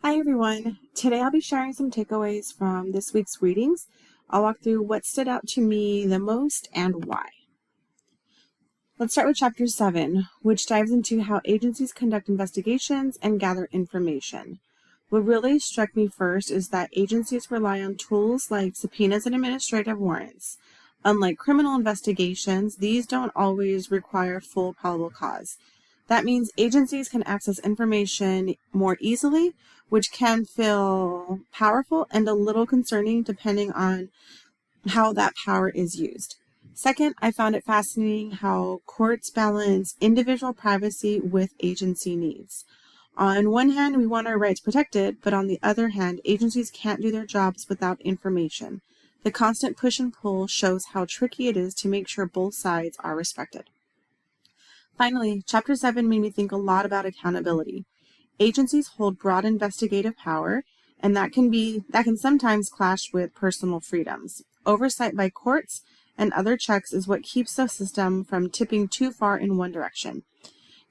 Hi everyone. Today I'll be sharing some takeaways from this week's readings. I'll walk through what stood out to me the most and why. Let's start with Chapter 7, which dives into how agencies conduct investigations and gather information. What really struck me first is that agencies rely on tools like subpoenas and administrative warrants. Unlike criminal investigations, these don't always require full probable cause. That means agencies can access information more easily, which can feel powerful and a little concerning depending on how that power is used. Second, I found it fascinating how courts balance individual privacy with agency needs. On one hand, we want our rights protected, but on the other hand, agencies can't do their jobs without information. The constant push and pull shows how tricky it is to make sure both sides are respected. Finally, Chapter 7 made me think a lot about accountability. Agencies hold broad investigative power, and that can sometimes clash with personal freedoms. Oversight by courts and other checks is what keeps the system from tipping too far in one direction.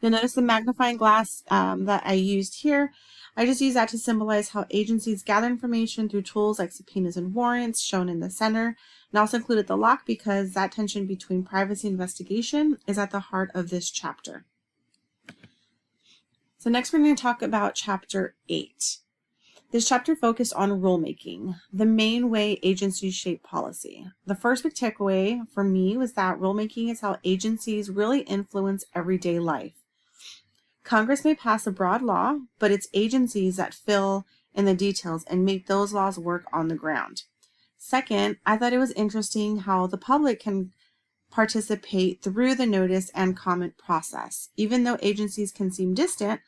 You'll notice the magnifying glass that I used here. I just use that to symbolize how agencies gather information through tools like subpoenas and warrants, shown in the center, and also included the lock because that tension between privacy and investigation is at the heart of this chapter. So next we're going to talk about Chapter 8. This chapter focused on rulemaking, the main way agencies shape policy. The first big takeaway for me was that rulemaking is how agencies really influence everyday life. Congress may pass a broad law, but it's agencies that fill in the details and make those laws work on the ground. Second, I thought it was interesting how the public can participate through the notice and comment process. Even though agencies can seem distant,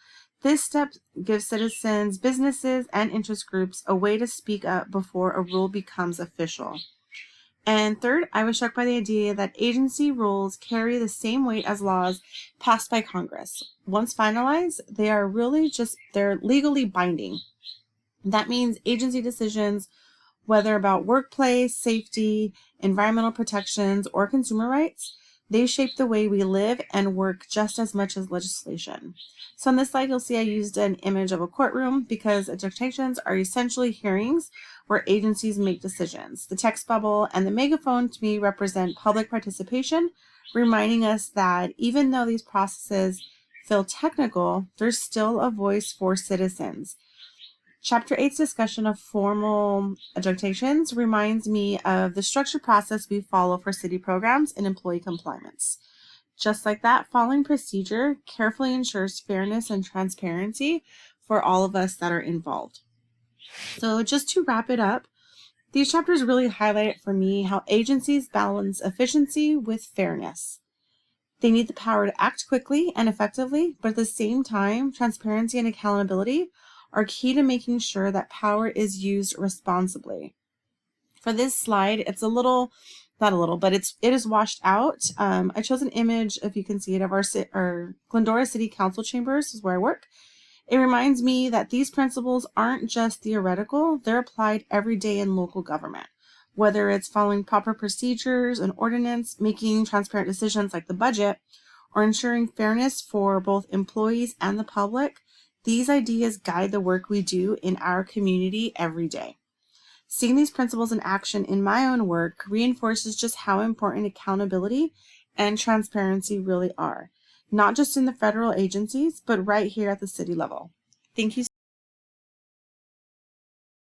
this step gives citizens, businesses, and interest groups a way to speak up before a rule becomes official. And third, I was struck by the idea that agency rules carry the same weight as laws passed by Congress. Once finalized, they're legally binding. That means agency decisions, whether about workplace, safety, environmental protections, or consumer rights, they shape the way we live and work just as much as legislation. So on this slide, you'll see I used an image of a courtroom because adjudications are essentially hearings where agencies make decisions. The text bubble and the megaphone to me represent public participation, reminding us that even though these processes feel technical, there's still a voice for citizens. Chapter 8's discussion of formal adjudications reminds me of the structured process we follow for city programs and employee compliance. Just like that, following procedure carefully ensures fairness and transparency for all of us that are involved. So just to wrap it up, these chapters really highlight for me how agencies balance efficiency with fairness. They need the power to act quickly and effectively, but at the same time, transparency and accountability are key to making sure that power is used responsibly. For this slide, it is washed out. I chose an image, if you can see it, of our Glendora City Council chambers, this is where I work. It reminds me that these principles aren't just theoretical, they're applied every day in local government. Whether it's following proper procedures and ordinance, making transparent decisions like the budget, or ensuring fairness for both employees and the public, these ideas guide the work we do in our community every day. Seeing these principles in action in my own work reinforces just how important accountability and transparency really are, not just in the federal agencies, but right here at the city level. Thank you.